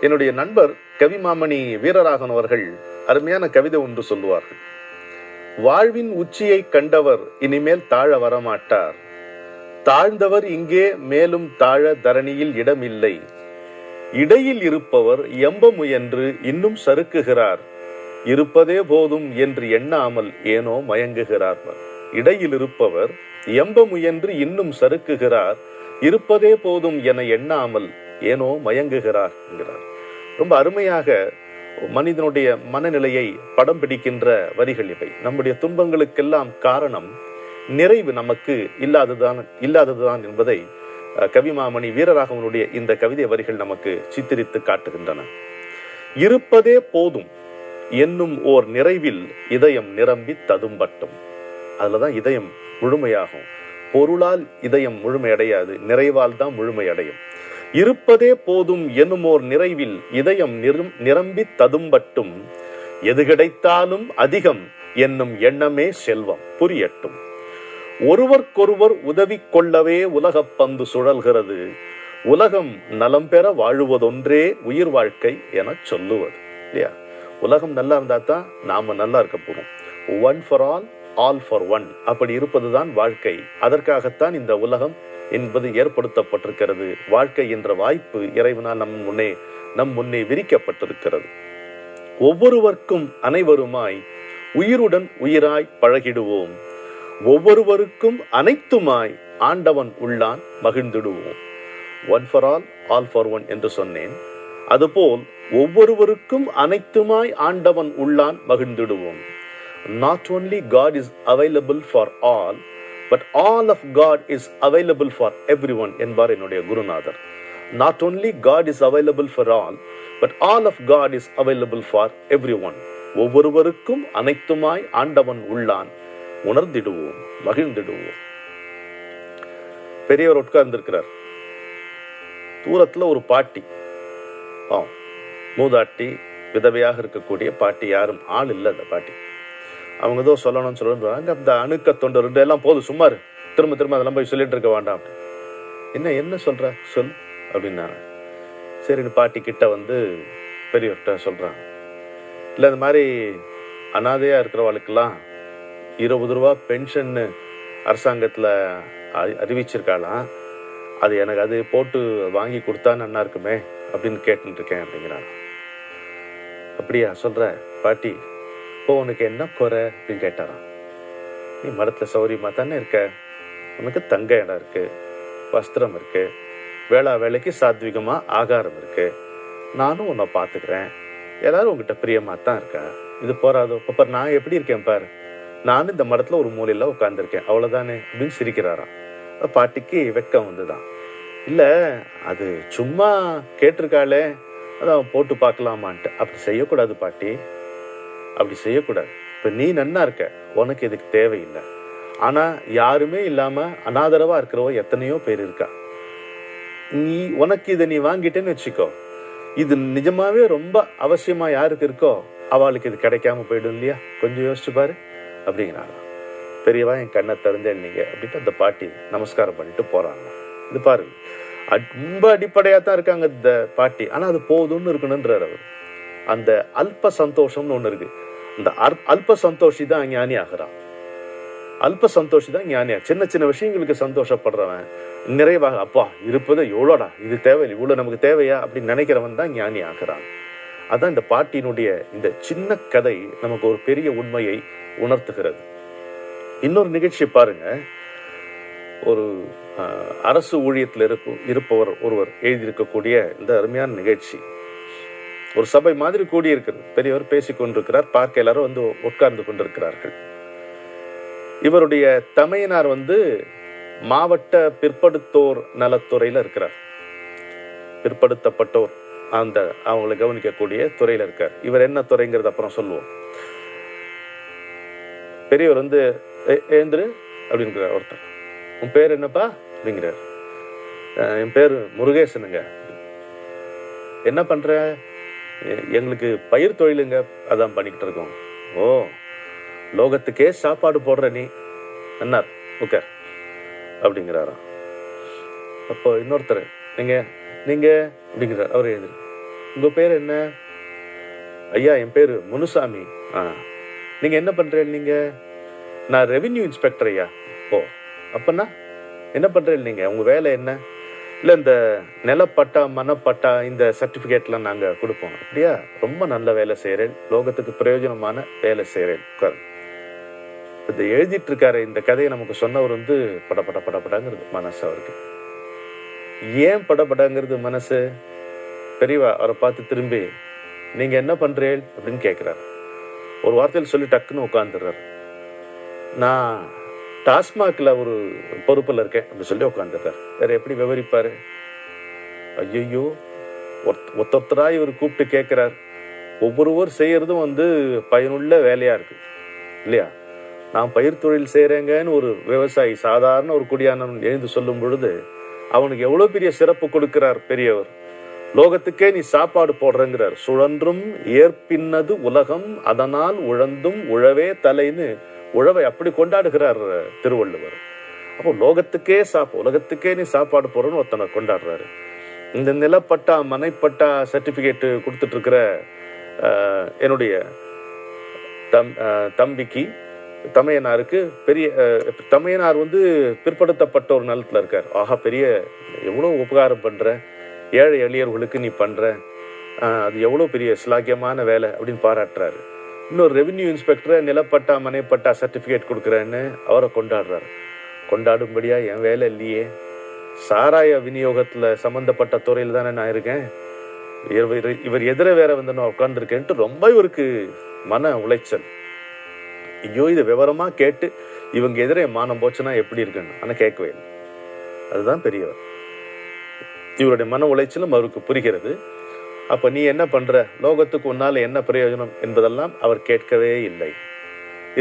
என்னுடைய நண்பர் கவிமாமணி வீரராகவன் அவர்கள் அருமையான கவிதை ஒன்று சொல்லுவார்கள். வாழ்வின் உச்சியை கண்டவர் இனிமேல் தாழ வரமாட்டார். தாழ்ந்தவர் இங்கே மேலும் தாழ தரணியில் இடமில்லை. இடையில் இருப்பவர் எம்ப முயன்று இன்னும் சறுக்குகிறார். இருப்பதே போதும் என்று எண்ணாமல் ஏனோ மயங்குகிறார். இடையில் இருப்பவர் எம்ப முயன்று இன்னும் சறுக்குகிறார். இருப்பதே போதும் என எண்ணாமல் ஏனோ மயங்குகிறார் என்கிறார். ரொம்ப அருமையாக மனிதனுடைய மனநிலையை படம் பிடிக்கின்ற வரிகள் இவை. நம்முடைய துன்பங்களுக்கெல்லாம் காரணம் நிறைவு நமக்கு இல்லாததுதான் என்பதை கவிமாமணி வீரராகவனுடைய இந்த கவிதை வரிகள் நமக்கு சித்தரித்து காட்டுகின்றன. இருப்பதே போதும் என்னும் ஓர் நிறைவில் இதயம் நிரம்பி ததும்பட்டும். அதுலதான் இதயம் முழுமையாகும். பொருளால் இதயம் முழுமையடையாது, நிறைவால் தான் முழுமையடையும். இருப்பதே போதும் என்னுமோர் நிறைவில் இதயம் நிரம்பி ததும்பட்டும். எது கிடைத்தாலும் அதிகம் என்னும் எண்ணமே செல்வம் புரியட்டும். ஒருவர்க்கொருவர் உதவி கொள்ளவே உலகப் பந்து சுழல்கிறது. உலகம் நலம் பெற வாழுவதொன்றே உயிர் வாழ்க்கை என சொல்லுவது இல்லையா? உலகம் நல்லா இருந்தா தான் நாம நல்லா இருக்க போறோம். One for all for one, அப்படி இருப்பதுதான் வாழ்க்கை. அதற்காகத்தான் இந்த உலகம் என்பது ஏற்படுத்தப்பட்டிருக்கிறது. வாழ்க்கை என்ற வாய்ப்பு இறைவனால் நம் முன்னே விரிக்கப்பட்டிருக்கிறது. ஒவ்வொருவருக்கும் அனைவருமாய் உயிருடன் உயிராய் பழகிடுவோம். ஒவ்வொருவருக்கும் அனைத்துமாய் ஆண்டவன் உள்ளான் மகிழ்ந்திடுவோம். One for all for one என்று சொன்னேன். அதுபோல் ஒவ்வொருவருக்கும் அனைத்துமாய் ஆண்டவன் உள்ளான் மகிழ்ந்திடுவோம். Not only God is available for all, but all of God is available for everyone என்பார் என்னுடைய குருநாதர். Not only God is available for all, but all of God is available for everyone. ஒவ்வொருவருக்கும் அனைத்துமாய் ஆண்டவன் உள்ளான், உணர்ந்திடுவோம், மகிழ்ந்திடுவோம். பெரியவர் உட்கார்ந்திருக்கிறார். தூரத்துல ஒரு பாட்டி, மூதாட்டி, விதவையாக இருக்கக்கூடிய பாட்டி, யாரும் ஆள் இல்லை அந்த பாட்டி. அவங்க ஏதோ சொல்லணும்னு சொல்லுறாங்க. அந்த அணுக்க தொண்டு ரெண்டு எல்லாம் போதும், சும்மாரு, திரும்ப அதெல்லாம் போய் சொல்லிட்டு இருக்க வேண்டாம். என்ன சொல்ற சொல் அப்படின்னாங்க. சரின்னு பாட்டி கிட்ட வந்து பெரியவர்கிட்ட சொல்றாங்க. இல்லை இந்த மாதிரி அனாதையா இருக்கிறவளுக்கெல்லாம் 20 ரூபா பென்ஷன்னு அரசாங்கத்தில் அறிவிச்சிருக்காளாம். அது எனக்கு அது போட்டு வாங்கி கொடுத்தா நல்லா இருக்குமே அப்படின்னு கேட்டுட்டு இருக்கேன் அப்படிங்கிறாங்க. அப்படியா சொல்ற பாட்டி, இப்போ உனக்கு என்ன குறை அப்படின்னு கேட்டாராம். நீ மடத்துல சௌரியமா தானே இருக்க, உனக்கு தங்க இடம் இருக்கு, வஸ்திரம் இருக்கு, வேலைக்கு சாத்விகமா ஆகாரம் இருக்கு, நானும் உன்னை பார்த்துக்கிறேன், எல்லாரும் உங்ககிட்ட பிரியமா தான் இருக்கா, இது போறாதோ? அப்ப நான் எப்படி இருக்கேன் பாரு, நானும் இந்த மடத்துல ஒரு மூலையில உட்கார்ந்துருக்கேன், அவ்வளவுதானே அப்படின்னு சிரிக்கிறாராம். பாட்டிக்கு வெட்கம் வந்துதான். இல்ல அது சும்மா கேட்டிருக்காளே, அதான் போட்டு பார்க்கலாமான்ட்டு. அப்படி செய்யக்கூடாது பாட்டி, அப்படி செய்யக்கூடாது. இப்ப நீ நன்னா இருக்க, உனக்கு இதுக்கு தேவையில்லை. ஆனா யாருமே இல்லாம அனாதரவா இருக்கிறவ எத்தனையோ பேர் இருக்கா. உனக்கு இதை நீ வாங்கிட்டேன்னு வச்சுக்கோ, இது நிஜமாவே ரொம்ப அவசியமா யாருக்கு இருக்கோ அவளுக்கு இது கிடைக்காம போயிடும் இல்லையா? கொஞ்சம் யோசிச்சு பாரு அப்படிங்கிறாங்க. பெரியவா என் கண்ணை திறந்தேன் நீங்க அப்படின்ட்டு அந்த பாட்டி நமஸ்காரம் பண்ணிட்டு போறாங்க. இது பாருங்க, ரொம்ப அடிப்படையா தான் இருக்காங்க இந்த பாட்டி. ஆனா அது போதும்னு இருக்கணும்ன்றார் அவர். அந்த அல்ப சந்தோஷம்னு ஒண்ணு இருக்கு. அந்த அல்ப சந்தோஷி தான் ஞானி ஆகிறான். அல்ப சந்தோஷி தான் ஞானியா. சின்ன சின்ன விஷயங்களுக்கு சந்தோஷப்படுறவன், நிறைவாக அப்பா இருப்பது எவ்வளோடா, இது தேவையில்லை, இவ்வளவு நமக்கு தேவையா அப்படின்னு நினைக்கிறவன் தான் ஞானி ஆகிறான். அதான் இந்த பாட்டியினுடைய இந்த சின்ன கதை நமக்கு ஒரு பெரிய உண்மையை உணர்த்துகிறது. இன்னொரு நிகழ்ச்சி பாருங்க. ஒரு அரசு ஊழியத்தில் இருப்பவர் ஒருவர் எழுதியிருக்கக்கூடிய இந்த அருமையான நிகழ்ச்சி. ஒரு சபை மாதிரி கூடியிருக்கிறது. பெரியவர் பேசிக் கொண்டிருக்கிறார். பார்க்க எல்லாரும் வந்து உட்கார்ந்து கொண்டிருக்கிறார்கள். இவருடைய தமையனார் வந்து மாவட்ட பிற்படுத்தோர் நலத்துறையில இருக்கிறார். பிற்படுத்தப்பட்டோர் அந்த அவங்களை கவனிக்கக்கூடிய துறையில இருக்கார். இவர் என்ன துறைங்கிறது அப்புறம் சொல்லுவோம். பெரியவர் வந்து ஏந்திரு அப்படிங்கிறார். ஒருத்தர், உன் பேர் என்னப்பா அப்படிங்கிறார். என் பேரு முருகேசனுங்க. என்ன பண்ற? எங்களுக்கு பயிர் தொழிலுங்க, அதான் பண்ணிக்கிட்டு இருக்கோம். ஓ, லோகத்துக்கே சாப்பாடு போடுற நீ என்ன ஓகே அப்படிங்கிறாராம். அப்போ இன்னொருத்தர், நீங்க நீங்க அப்படிங்கிறார். அவர் எழுதிரு, உங்க பேர் என்ன? ஐயா என் பேரு முனுசாமி. நீங்க என்ன பண்றீங்க? நீங்க? நான் ரெவென்யூ இன்ஸ்பெக்டர் ஐயா. ஓ, அப்பன்னா என்ன பண்றீங்க நீங்க? உங்க வேலை என்ன? இல்ல இந்த நிலப்பட்டா மனப்பட்டா இந்த சர்டிபிகேட்லாம் நாங்க கொடுப்போம். அப்படியா? ரொம்ப நல்ல வேலை செய்யறேன், லோகத்துக்கு பிரயோஜனமான வேலை செய்யறேன். இதை எழுதிட்டு இருக்காரு. இந்த கதையை நமக்கு சொன்னவர் வந்து படபட படபடங்கிறது மனசு அவருக்கு. ஏன் படபடங்கிறது மனசு? பெரியவா அவரை பார்த்து திரும்பி நீங்க என்ன பண்றீள் அப்படின்னு கேட்கிறாரு. ஒரு வார்த்தையில் சொல்லி டக்குன்னு உட்காந்துடுறாரு. நான் டாஸ்மாக்ல ஒரு பொறுப்புல இருக்கேன் அப்படின்னு சொல்லி உட்காந்துடுறாரு. வேற எப்படி விவரிப்பாரு? ஐயோ, ஒத்தொத்தரா இவர் கூப்பிட்டு கேட்கிறார். ஒவ்வொருவர் செய்யறதும் வந்து பயனுள்ள வேலையா இருக்கு இல்லையா? நான் பயிர் தொழில் செய்யறேங்கன்னு ஒரு விவசாயி, சாதாரண ஒரு குடியானவன் எழுந்து சொல்லும் பொழுது அவனுக்கு எவ்வளவு பெரிய சிறப்பு கொடுக்கிறார் பெரியவர். லோகத்துக்கே நீ சாப்பாடு போடுறங்கிறார். சுழன்றும் ஏற்பின்னது உலகம் அதனால் உழந்தும் உழவே தலைன்னு உழவை அப்படி கொண்டாடுகிறார் திருவள்ளுவர். அப்போ உலகத்துக்கே நீ சாப்பாடு போடுறன்னு ஒருத்தனை கொண்டாடுறாரு. இந்த நிலப்பட்டா மனைப்பட்டா சர்டிபிகேட் கொடுத்துட்டு இருக்கிற என்னுடைய தம்பிக்கு தமையனாருக்கு பெரிய தமையனார் வந்து பிற்படுத்தப்பட்ட ஒரு நலத்துல இருக்கார். ஆஹா, பெரிய எவ்வளவு உபகாரம் பண்ற, ஏழை எளியவர்களுக்கு நீ பண்ற, அது எவ்வளவு பெரிய சிலாக்கியமான வேலை அப்படின்னு பாராட்டுறாரு. இன்னொரு ரெவென்யூ இன்ஸ்பெக்டர் நிலப்பட்டா மனைப்பட்டா சர்டிபிகேட் கொடுக்குறேன்னு அவரை கொண்டாடுறாரு. கொண்டாடும்படியா என் வேலை இல்லையே, சாராய விநியோகத்துல சம்பந்தப்பட்ட துறையில் தானே நான் இருக்கேன், இவர் எதிர வேற வந்து நான் உட்கார்ந்துருக்கேன்ட்டு ரொம்ப இவருக்கு மன உளைச்சல். ஐயோ, இதை விவரமா கேட்டு இவங்க எதிரே மானம் போச்சுன்னா எப்படி இருக்குன்னு ஆனா கேட்கவே இல்லை. அதுதான் பெரியவர். இவருடைய மன உளைச்சலும் அவருக்கு புரிகிறது. அப்ப நீ என்ன பண்ற, லோகத்துக்கு உன்னால என்ன பிரயோஜனம் என்பதெல்லாம் அவர் கேட்கவே இல்லை.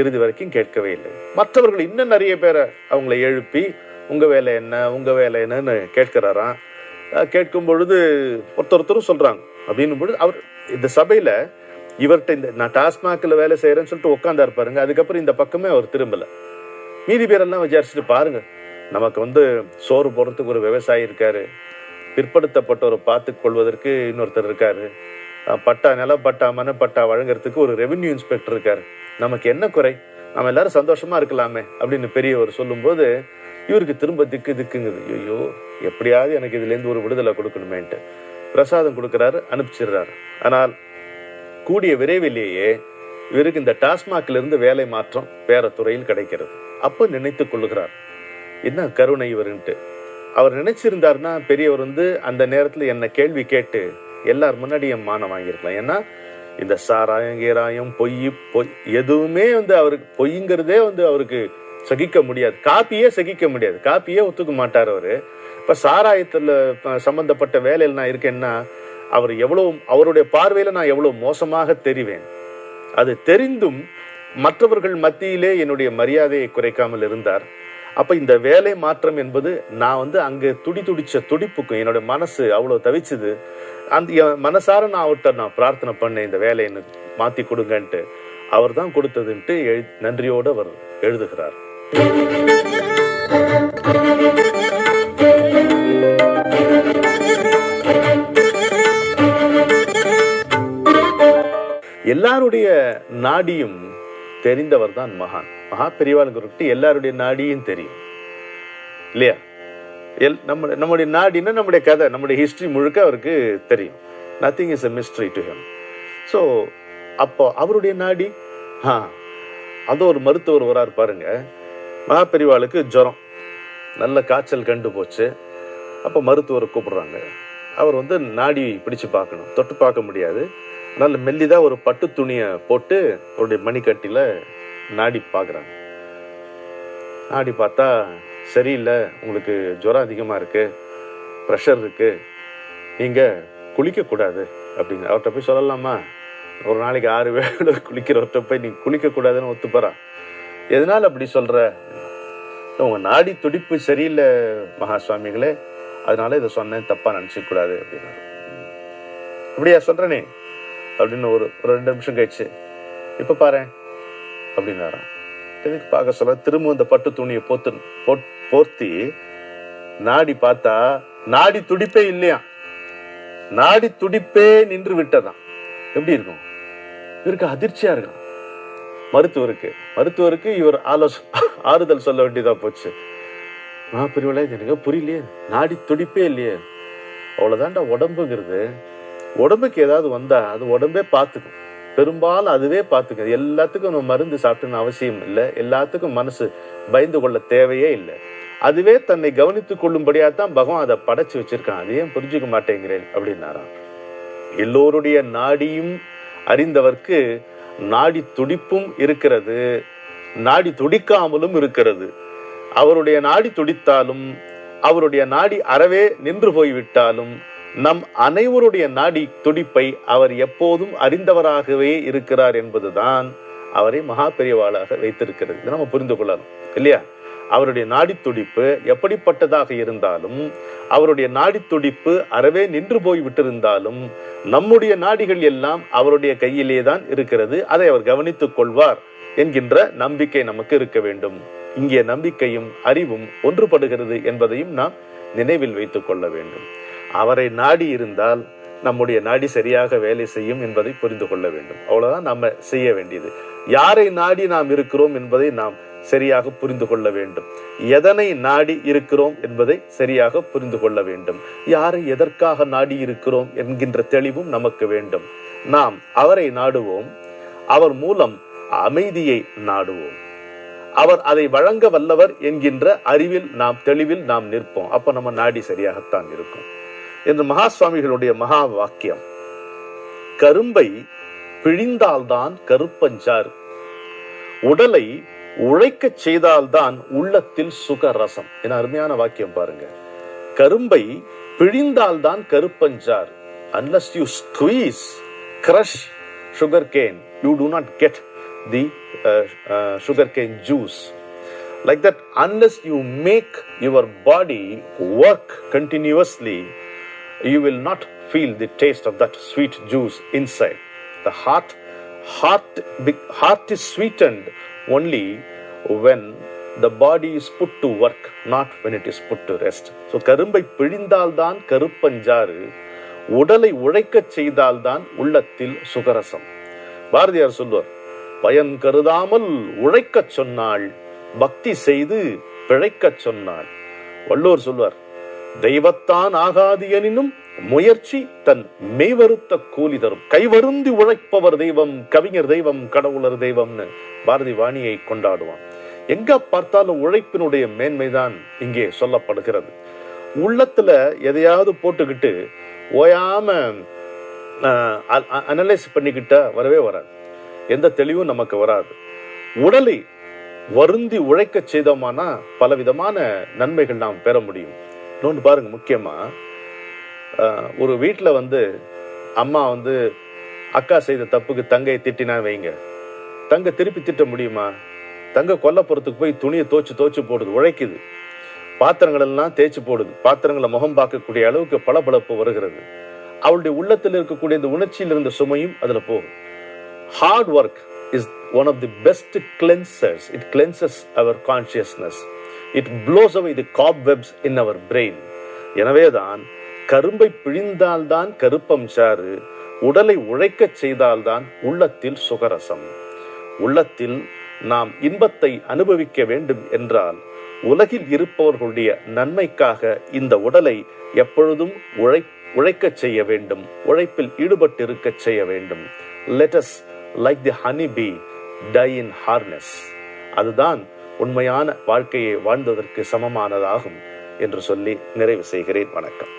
இறுதி வரைக்கும் கேட்கவே இல்லை. மற்றவர்கள் இன்னும் நிறைய பேரை அவங்களை எழுப்பி உங்க வேலை என்ன உங்க வேலை என்னன்னு கேட்கிறாராம். கேட்கும் பொழுது ஒருத்தரும் சொல்றாங்க அப்படின்னும் பொழுது அவர் இந்த சபையில இவர்கிட்ட இந்த நான் டாஸ்மாக்ல வேலை செய்யறேன்னு சொல்லிட்டு உட்கார்ந்தாரு பாருங்க. அதுக்கப்புறம் இந்த பக்கமே அவர் திரும்பல. மீதி பேரெல்லாம் விசாரிச்சுட்டு பாருங்க, நமக்கு வந்து சோறு போடுறதுக்கு ஒரு விவசாயி இருக்காரு, பிற்படுத்தப்பட்டவரை பார்த்து கொள்வதற்கு இன்னொருத்தர் இருக்காரு, நிலப்பட்டா மனப்பட்டா வழங்குறதுக்கு ஒரு ரெவென்யூ இன்ஸ்பெக்டர் இருக்காரு, நமக்கு என்ன குறை, நம்ம எல்லாரும் சந்தோஷமா இருக்கலாமே அப்படின்னு பெரியவர் சொல்லும் போது இவருக்கு திரும்ப திக்குங்குது. ஐயோ, எப்படியாவது எனக்கு இதுல இருந்து ஒரு விடுதலை கொடுக்கணுமேன்ட்டு பிரசாதம் கொடுக்கிறாரு, அனுப்பிச்சிடுறாரு. ஆனால் கூடிய விரைவிலேயே இவருக்கு இந்த டாஸ்மாக்ல இருந்து வேலை மாற்றம் வேற துறையில் கிடைக்கிறது. அப்ப நினைத்துக் கொள்ளுகிறார், என்ன கருணை இவருன்ட்டு. அவர் நினைச்சிருந்தாருன்னா பெரியவர் வந்து அந்த நேரத்துல என்ன கேள்வி கேட்டு எல்லார் முன்னாடி என் மானம் வாங்கியிருக்கலாம். ஏன்னா இந்த சாராயம் கீராயம் பொய் எதுவுமே வந்து அவருக்கு பொய்ங்கிறதே வந்து அவருக்கு சகிக்க முடியாது. காப்பியே சகிக்க முடியாது, காப்பியே ஒத்துக்க மாட்டார் அவரு. இப்ப சாராயத்துல சம்பந்தப்பட்ட வேலையில் நான் இருக்கேன்னா அவர் எவ்வளவு, அவருடைய பார்வையில நான் எவ்வளவு மோசமாக தெரிவேன். அது தெரிந்தும் மற்றவர்கள் மத்தியிலே என்னுடைய மரியாதையை குறைக்காமல் இருந்தார். அப்ப இந்த வேலை மாற்றம் என்பது நான் வந்து அங்க துடிச்ச துடிப்புக்கும் என்னோட மனசு அவ்வளவு தவிச்சது. அந்த மனசார நான் அவர்கிட்ட நான் பிரார்த்தனை பண்ணேன், இந்த வேலையை எனக்கு மாத்தி கொடுங்கன்ட்டு. அவர் தான் கொடுத்ததுன்ட்டு நன்றியோடு அவர் எழுதுகிறார். எல்லாருடைய நாடியும் தெரிந்தவர் தான் மகான். மகா பெரியவாளுக்கு எல்லாருடைய நாடியும் தெரியும் இல்லையா? நம்முடைய நாடினா நம்முடைய கதை, நம்முடைய ஹிஸ்டரி முழுக்க அவருக்கு தெரியும். Nothing is a mystery to him. So அப்போ அவருடைய நாடி, அது ஒரு மருத்துவர் வராரு பாருங்க. மகா பெரியவாளுக்கு ஜுரம், நல்ல காய்ச்சல் கண்டு போச்சு. அப்போ மருத்துவரை கூப்பிடுறாங்க. அவர் வந்து நாடி பிடிச்சு பார்க்கணும், தொட்டு பார்க்க முடியாது. அதனால மெல்லிதா ஒரு பட்டு துணியை போட்டு அவருடைய மணிக்கட்டில நாடி பார்க்குறாங்க. நாடி பார்த்தா சரியில்லை, உங்களுக்கு ஜுரம் அதிகமா இருக்கு, ப்ரெஷர் இருக்கு, நீங்க குளிக்க கூடாது அப்படின்னு. அவர்கிட்ட போய் சொல்லலாமா? ஒரு நாளைக்கு 6 வேளை குளிக்கிறவர்கிட்ட போய் நீ குளிக்க கூடாதுன்னு ஒத்துப்பறா? எதனால அப்படி சொல்ற? உங்க நாடி துடிப்பு சரியில்லை மகா சுவாமிகளே, அதனால இதை சொன்னேன், தப்பா நினைச்சுக்க கூடாது அப்படின்னா. அப்படியா சொல்றனே அப்படின்னு ஒரு 2 நிமிஷம் கழிச்சு இப்ப பாரு அப்படின்னாராம். எதுக்கு பார்க்க சொல்ல? திரும்ப இந்த பட்டு துணியை போர்த்தி நாடி பார்த்தா நாடி துடிப்பே இல்லையா. நாடி துடிப்பே நின்று விட்டதான். எப்படி இருக்கும்? இவருக்கு அதிர்ச்சியா இருக்கும். மருத்துவருக்கு இவர் ஆறுதல் சொல்ல வேண்டியதா போச்சு. பெரியவளே, எனக்கு புரியலையே, நாடி துடிப்பே இல்லையே. அவ்வளவுதான்டா உடம்புங்கிறது. உடம்புக்கு ஏதாவது வந்தா அது உடம்பே பார்த்துக்கும். பெரும்பாலும் அதுவே பார்த்துக்கும். எல்லாத்துக்கும் நம்ம மருந்து சாப்பிட்டுன்னு அவசியம் இல்லை. எல்லாத்துக்கும் மனசு பயந்து கொள்ள தேவையே இல்லை. அதுவே தன்னை கவனித்துக் கொள்ளும்படியாத்தான் பகவான் அதை படைச்சு வச்சிருக்கான். அதையும் புரிஞ்சுக்க மாட்டேங்கிறேன் அப்படின்னாராம். எல்லோருடைய நாடியும் அறிந்தவர்க்கு நாடி துடிப்பும் இருக்கிறது, நாடி துடிக்காமலும் இருக்கிறது. அவருடைய நாடி துடித்தாலும் அவருடைய நாடி அறவே நின்று போய்விட்டாலும் நம் அனைவருடைய நாடி துடிப்பை அவர் எப்போதும் அறிந்தவராகவே இருக்கிறார் என்பதுதான் அவரை மகா பெரியவாளாக வைத்திருக்கிறது. இதை நம்ம புரிந்து கொள்ளலாம் இல்லையா? அவருடைய நாடி துடிப்பு எப்படிப்பட்டதாக இருந்தாலும், அவருடைய நாடி துடிப்பு அறவே நின்று போய் விட்டிருந்தாலும், நம்முடைய நாடிகள் எல்லாம் அவருடைய கையிலே தான் இருக்கிறது. அதை அவர் கவனித்துக் கொள்வார் என்கின்ற நம்பிக்கை நமக்கு இருக்க வேண்டும். இங்கே நம்பிக்கையும் அறிவும் ஒன்றுபடுகிறது என்பதையும் நாம் நினைவில் வைத்துக் கொள்ள வேண்டும். அவரை நாடி இருந்தால் நம்முடைய நாடி சரியாக வேலை செய்யும் என்பதை புரிந்து கொள்ள வேண்டும். அவ்வளவுதான் நம்ம செய்ய வேண்டியது. யாரை நாடி நாம் இருக்கிறோம் என்பதை நாம் சரியாக புரிந்து கொள்ள வேண்டும். எதனை நாடி இருக்கிறோம் என்பதை சரியாக புரிந்து கொள்ள வேண்டும். யாரை எதற்காக நாடி இருக்கிறோம் என்கின்ற தெளிவும் நமக்கு வேண்டும். நாம் அவரை நாடுவோம், அவர் மூலம் அமைதியை நாடுவோம், அவர் அதை வழங்க வல்லவர் என்கின்ற அறிவில் நாம் தெளிவில் நாம் நிற்போம். அப்ப நம்ம நாடி சரியாகத்தான் இருக்கும் என்று மகா சுவாமிகளுடைய மகா வாக்கியம். கரும்பை பிழிந்தால்தான் கருப்பஞ்சாறு, உடலை உழைக்க செய்தால்தான் உள்ளத்தில் சுகரசம். என அருமையான வாக்கியம் பாருங்க. கரும்பை பிழிந்தால்தான் கருப்பஞ்சாறு. Unless you squeeze, crush sugarcane, you do not get the sugarcane juice. Like that, unless you make your body work continuously, you will not feel the taste of that sweet juice inside. The heart is sweetened only when the body is put to work, not when it is put to rest. So கரும்பை பிழிந்தால்தான் கருப்பஞ்சாறு, உடலை உழைக்க செய்தால்தான் உள்ளத்தில் சுகரசம். பாரதியார் சொல்வார், பயன் கருதாமல் உழைக்க சொன்னாள், பக்தி செய்து பிழைக்க சொன்னாள். வள்ளுவர் சொல்வார், தெய்வத்தான் ஆகாது எனினும் முயற்சி தன் மெய்வருத்த கூலி தரும். கைவருந்தி உழைப்பவர் தெய்வம், கவிஞர் தெய்வம், கடவுளர் தெய்வம்னு பாரதி வாணியை கொண்டாடுவான். எங்க பார்த்தாலும் உழைப்பினுடைய மேன்மைதான் இங்கே சொல்லப்படுகிறது. உள்ளத்துல எதையாவது போட்டுக்கிட்டு ஓயாம அனலைஸ் பண்ணிக்கிட்ட வரவே வராது, எந்த தெளிவும் நமக்கு வராது. உடலை வருந்தி உழைக்க செய்தோமானா பலவிதமான நன்மைகள் நாம் பெற முடியும். இன்னொன்று பாருங்க, முக்கியமா ஒரு வீட்டில் அம்மா அக்கா செய்த தப்புக்கு தங்கையை திட்டினா வைங்க, தங்க திருப்பி திட்ட முடியுமா? தங்க கொல்லப்புறத்துக்கு போய் துணியை தோச்சு போடுது, உழைக்குது, பாத்திரங்கள் எல்லாம் தேய்ச்சி போடுது, பாத்திரங்களை முகம் பார்க்கக்கூடிய அளவுக்கு பளபளப்பு வருகிறது. அவளுடைய உள்ளத்தில் இருக்கக்கூடிய இந்த உணர்ச்சியில் இருந்த சுமையும் அதுல போகும். Hard work is one of the best cleansers. It cleanses our consciousness. It blows away the cobwebs in our brain. எனவேதான் கரும்பை பிழிந்தால்தான் கருப்பம் சாறு, உடலை உழைக்க செய்தால்தான் உள்ளத்தில் சுகரசம். உள்ளத்தில் நாம் இன்பத்தை அனுபவிக்க வேண்டும் என்றால் உலகில் இருப்பவர்களுடைய நன்மைக்காக இந்த உடலை எப்பொழுதும் உழைக்க செய்ய வேண்டும், உழைப்பில் ஈடுபட்டு இருக்க செய்ய வேண்டும். Let us like the honey bee die in harness. அதுதான் உண்மையான வாழ்க்கையை வாழ்ந்ததற்கு சமமானதாகும் என்று சொல்லி நிறைவு செய்கிறேன். வணக்கம்.